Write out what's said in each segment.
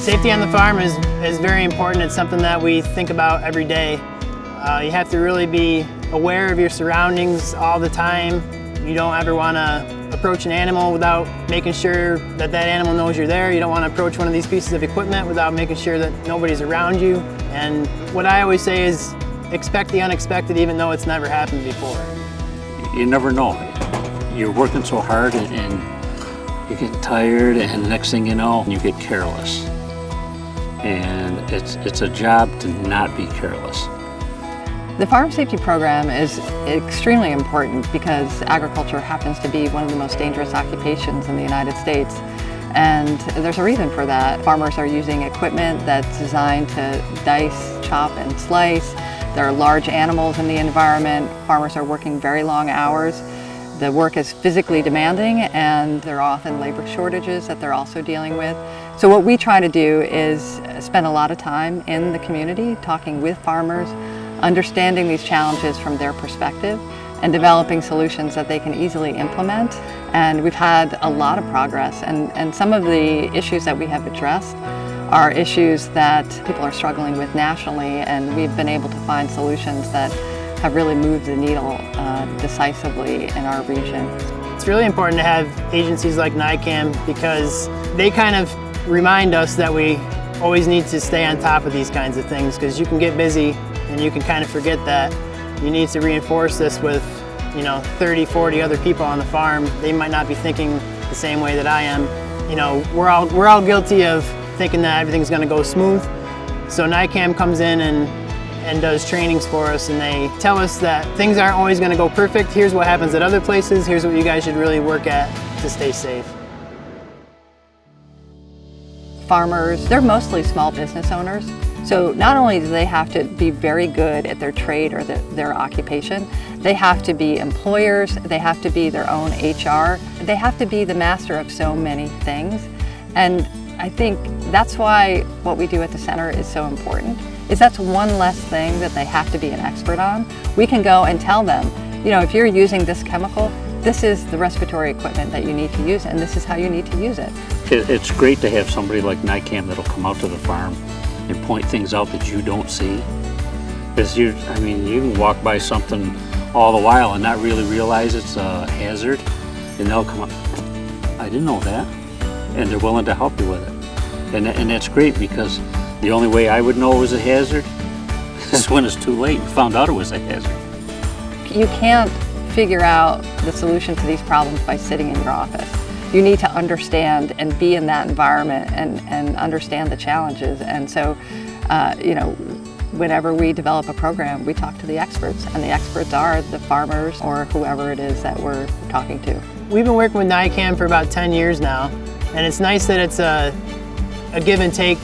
Safety on the farm is very important. It's something that we think about every day. You have to really be aware of your surroundings all the time. You don't ever want to approach an animal without making sure that that animal knows you're there. You don't want to approach one of these pieces of equipment without making sure that nobody's around you. And what I always say is expect the unexpected even though it's never happened before. You never know. You're working so hard and you get tired, and the next thing you know, you get careless. And it's a job to not be careless. The farm safety program is extremely important because agriculture happens to be one of the most dangerous occupations in the United States. And there's a reason for that. Farmers are using equipment that's designed to dice, chop, and slice. There are large animals in the environment. Farmers are working very long hours. The work is physically demanding, and there are often labor shortages that they're also dealing with. So what we try to do is spend a lot of time in the community talking with farmers, understanding these challenges from their perspective, and developing solutions that they can easily implement. And we've had a lot of progress, and some of the issues that we have addressed are issues that people are struggling with nationally, and we've been able to find solutions that have really moved the needle decisively in our region. It's really important to have agencies like NYCAMH because they kind of remind us that we always need to stay on top of these kinds of things, because you can get busy and you can kind of forget that you need to reinforce this with 30, 40 other people on the farm. They might not be thinking the same way that I am. We're all guilty of thinking that everything's going to go smooth. So NYCAMH comes in and does trainings for us, and they tell us that things aren't always going to go perfect. Here's what happens at other places. Here's what you guys should really work at to stay safe. Farmers, they're mostly small business owners. So not only do they have to be very good at their trade or their occupation, they have to be employers, they have to be their own HR, they have to be the master of so many things. And I think that's why what we do at the center is so important, is that's one less thing that they have to be an expert on. We can go and tell them, if you're using this chemical, this is the respiratory equipment that you need to use, and this is how you need to use it. It's great to have somebody like NYCAMH that'll come out to the farm and point things out that you don't see. Because you can walk by something all the while and not really realize it's a hazard, and they'll come up, I didn't know that, and they're willing to help you with it. And that's great, because the only way I would know it was a hazard is when it's too late and found out it was a hazard. You can't figure out the solution to these problems by sitting in your office. You need to understand and be in that environment and understand the challenges. And so, whenever we develop a program, we talk to the experts, and the experts are the farmers or whoever it is that we're talking to. We've been working with NYCAMH for about 10 years now, and it's nice that it's a give and take,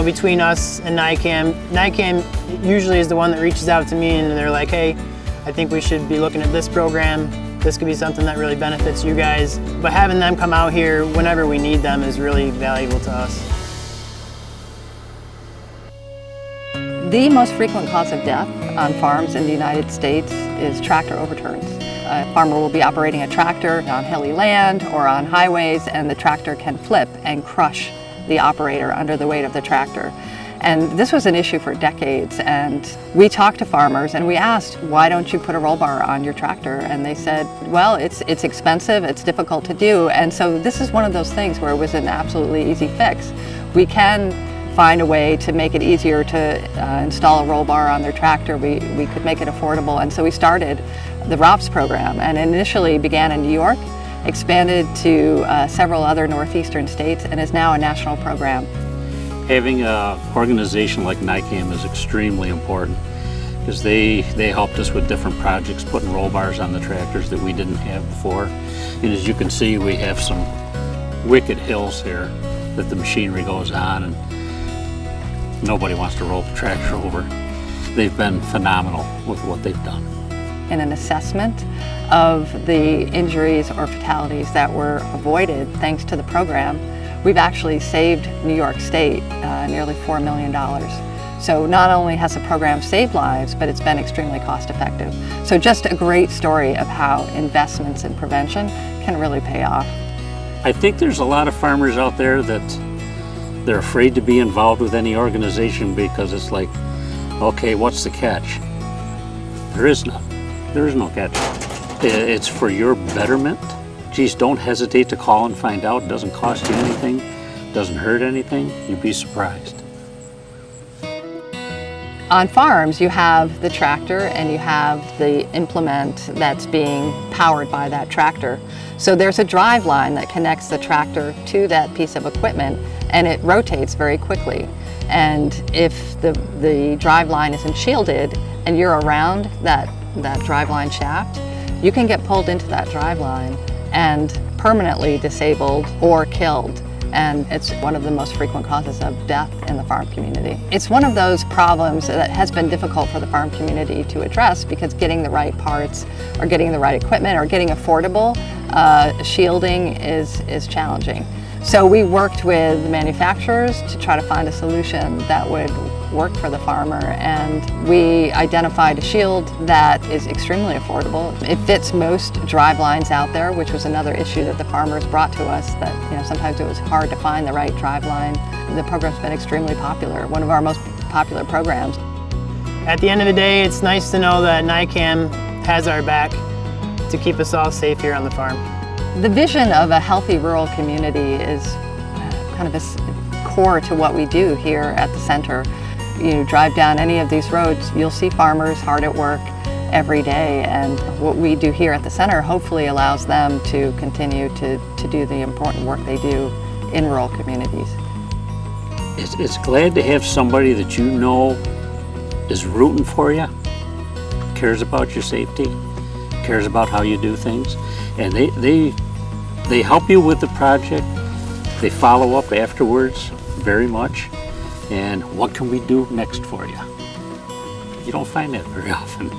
between us and NYCAMH. NYCAMH usually is the one that reaches out to me, and they're like, hey, I think we should be looking at this program. This could be something that really benefits you guys. But having them come out here whenever we need them is really valuable to us. The most frequent cause of death on farms in the United States is tractor overturns. A farmer will be operating a tractor on hilly land or on highways, and the tractor can flip and crush the operator under the weight of the tractor. And this was an issue for decades, and we talked to farmers and we asked, why don't you put a roll bar on your tractor? And they said, well, it's expensive, it's difficult to do. And so this is one of those things where it was an absolutely easy fix. We can find a way to make it easier to install a roll bar on their tractor. We could make it affordable, and so we started the ROPS program, and initially began in New York, expanded to several other northeastern states, and is now a national program. Having an organization like NYCAMH is extremely important, because they helped us with different projects, putting roll bars on the tractors that we didn't have before. And as you can see, we have some wicked hills here that the machinery goes on, and nobody wants to roll the tractor over. They've been phenomenal with what they've done. In an assessment of the injuries or fatalities that were avoided thanks to the program, we've actually saved New York State nearly $4 million. So not only has the program saved lives, but it's been extremely cost effective. So just a great story of how investments in prevention can really pay off. I think there's a lot of farmers out there that they're afraid to be involved with any organization because it's like, okay, what's the catch? There is none. There is no catch. It's for your betterment. Geez, don't hesitate to call and find out. It doesn't cost you anything, doesn't hurt anything. You'd be surprised. On farms, you have the tractor and you have the implement that's being powered by that tractor. So there's a drive line that connects the tractor to that piece of equipment, and it rotates very quickly. And if the drive line isn't shielded and you're around that drive line shaft, you can get pulled into that drive line and permanently disabled or killed. And it's one of the most frequent causes of death in the farm community. It's one of those problems that has been difficult for the farm community to address because getting the right parts or getting the right equipment or getting affordable shielding is challenging. So we worked with manufacturers to try to find a solution that would work for the farmer, and we identified a shield that is extremely affordable. It fits most drive lines out there, which was another issue that the farmers brought to us, that sometimes it was hard to find the right drive line. The program's been extremely popular, one of our most popular programs. At the end of the day, it's nice to know that NYCAMH has our back to keep us all safe here on the farm. The vision of a healthy rural community is kind of a core to what we do here at the center. You drive down any of these roads, you'll see farmers hard at work every day, and what we do here at the center hopefully allows them to continue to do the important work they do in rural communities. It's glad to have somebody that you know is rooting for you, cares about your safety, cares about how you do things, and they help you with the project. They follow up afterwards very much. And what can we do next for you? You don't find that very often.